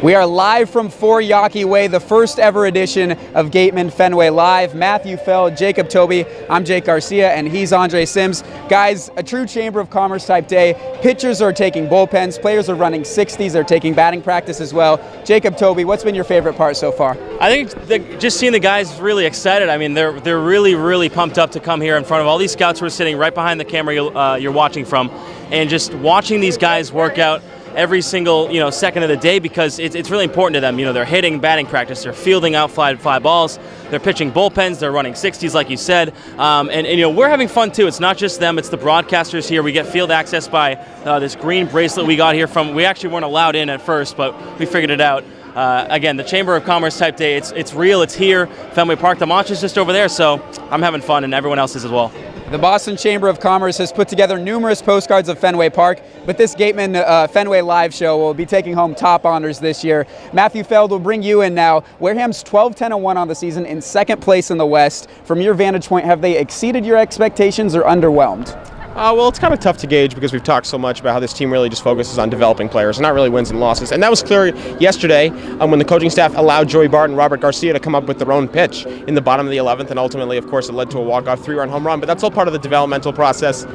We are live from 4 Yawkey Way, the first ever edition of Gatemen Fenway Live. Matthew Feld, Jacob Toby, I'm Jake Garcia, and he's Andre Sims. Guys, a true Chamber of Commerce type day. Pitchers are taking bullpens, players are running 60s, they're taking batting practice as well. Jacob Toby, what's been your favorite part so far? I think just seeing the guys really excited. I mean, they're really pumped up to come here in front of all these scouts who are sitting right behind the camera you're watching from, and just watching these guys work out every single second of the day, because it's really important to them. They're hitting batting practice, they're fielding out fly balls, they're pitching bullpens, they're running 60s like you said, and we're having fun too. It's not just them, it's the broadcasters here. We get field access by this green bracelet we got here from. We actually weren't allowed in at first, but we figured it out. Again, the Chamber of Commerce type day, it's real, it's here. Fenway Park, the mantra's just over there, so I'm having fun and everyone else is as well. The Boston Chamber of Commerce has put together numerous postcards of Fenway Park, but this Gatemen Fenway Live show will be taking home top honors this year. Matthew Feld will bring you in now. Wareham's 12-10-1 on the season, in second place in the West. From your vantage point, have they exceeded your expectations or underwhelmed? Well, it's kind of tough to gauge because we've talked so much about how this team really just focuses on developing players, not really wins and losses. And that was clear yesterday when the coaching staff allowed Joey Bart and Robert Garcia to come up with their own pitch in the bottom of the 11th, and ultimately, of course, it led to a walk-off 3-run home run. But that's all part of the developmental process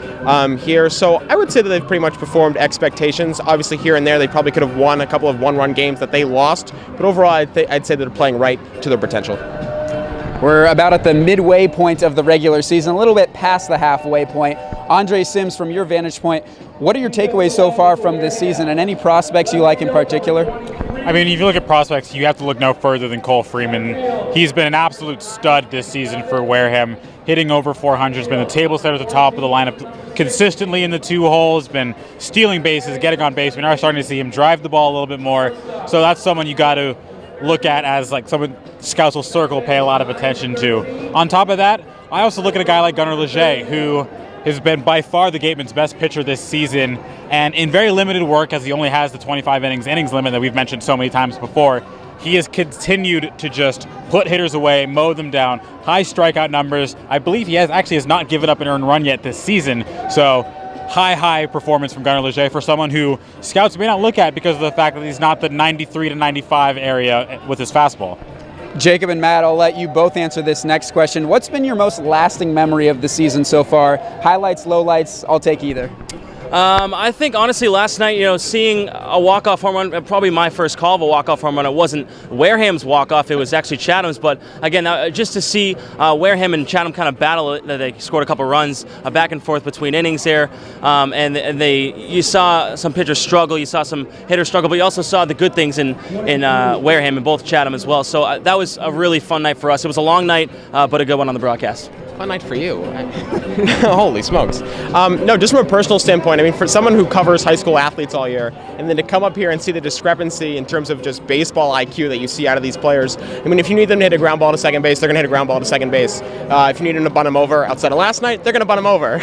here. So I would say that they've pretty much performed expectations. Obviously, here and there, they probably could have won a couple of one-run games that they lost. But overall, I'd say that they're playing right to their potential. We're about at the midway point of the regular season, a little bit past the halfway point. Andre Sims, from your vantage point, what are your takeaways so far from this season, and any prospects you like in particular? I mean, if you look at prospects, you have to look no further than Cole Freeman. He's been an absolute stud this season for Wareham, hitting over 400. He's been the table setter at the top of the lineup consistently in the 2 holes, been stealing bases, getting on base. We're now starting to see him drive the ball a little bit more. So that's someone you got to look at as like someone scouts will circle, pay a lot of attention to. On top of that, I also look at a guy like Gunnar Leger, who has been by far the Gatemen's best pitcher this season, and in very limited work, as he only has the 25 innings limit that we've mentioned so many times before, he has continued to just put hitters away, mow them down, high strikeout numbers. I believe he has not given up an earned run yet this season, so high performance from Gunnar Leger for someone who scouts may not look at because of the fact that he's not the 93 to 95 area with his fastball. Jacob and Matt, I'll let you both answer this next question. What's been your most lasting memory of the season so far? Highlights, lowlights, I'll take either. I think, honestly, last night, seeing a walk-off home run, probably my first call of a walk-off home run. It wasn't Wareham's walk-off, it was actually Chatham's. But, again, just to see Wareham and Chatham kind of battle, they scored a couple runs back and forth between innings there. And you saw some pitchers struggle, you saw some hitters struggle, but you also saw the good things in Wareham and both Chatham as well. So that was a really fun night for us. It was a long night, but a good one on the broadcast. Fun night for you. Holy smokes. No, just from a personal standpoint, I mean, for someone who covers high school athletes all year, and then to come up here and see the discrepancy in terms of just baseball IQ that you see out of these players. I mean, if you need them to hit a ground ball to second base, they're going to hit a ground ball to second base. If you need them to bunt them over outside of last night, they're going to bunt them over.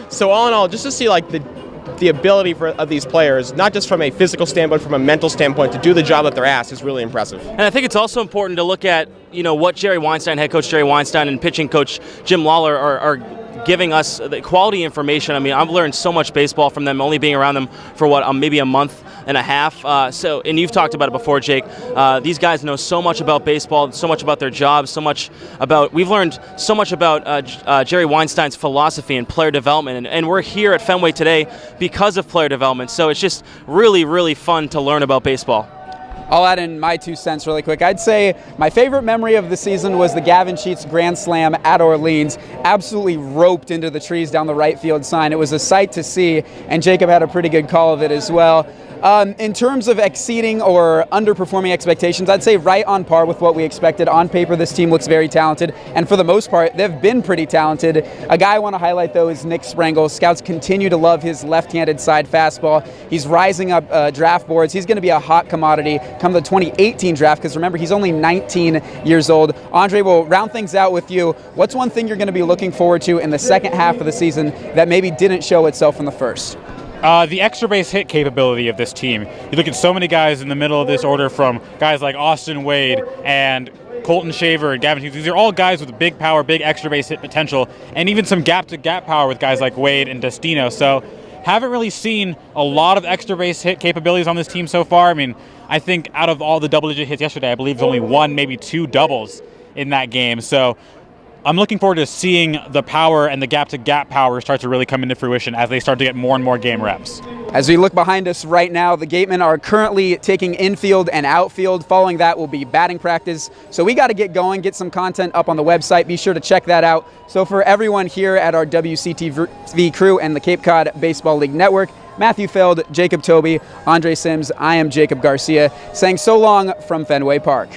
So all in all, just to see like the ability of these players, not just from a physical standpoint, from a mental standpoint, to do the job that they're asked is really impressive. And I think it's also important to look at, what Jerry Weinstein, head coach Jerry Weinstein, and pitching coach Jim Lawler are giving us the quality information. I mean, I've learned so much baseball from them, only being around them for maybe a month and a half. And you've talked about it before, Jake. These guys know so much about baseball, so much about their jobs, we've learned so much about Jerry Weinstein's philosophy and player development. And we're here at Fenway today because of player development. So it's just really fun to learn about baseball. I'll add in my 2 cents really quick. I'd say my favorite memory of the season was the Gavin Sheets Grand Slam at Orleans. Absolutely roped into the trees down the right field sign. It was a sight to see, and Jacob had a pretty good call of it as well. In terms of exceeding or underperforming expectations, I'd say right on par with what we expected. On paper, this team looks very talented, and for the most part, they've been pretty talented. A guy I want to highlight, though, is Nick Sprengel. Scouts continue to love his left-handed side fastball. He's rising up draft boards. He's going to be a hot commodity come the 2018 draft, because remember, he's only 19 years old. Andre, we'll round things out with you. What's one thing you're going to be looking forward to in the second half of the season that maybe didn't show itself in the first? The extra base hit capability of this team. You look at so many guys in the middle of this order, from guys like Austin Wade and Colton Shaver and Gavin Hughes. These are all guys with big power, big extra base hit potential, and even some gap-to-gap power with guys like Wade and Destino. So haven't really seen a lot of extra base hit capabilities on this team so far. I mean, I think out of all the double-digit hits yesterday, I believe there's only one, maybe two doubles in that game. So I'm looking forward to seeing the power and the gap-to-gap power start to really come into fruition as they start to get more and more game reps. As we look behind us right now, the Gatemen are currently taking infield and outfield. Following that will be batting practice. So we got to get going, get some content up on the website. Be sure to check that out. So for everyone here at our WCTV crew and the Cape Cod Baseball League Network, Matthew Feld, Jacob Toby, Andre Sims, I am Jacob Garcia, saying so long from Fenway Park.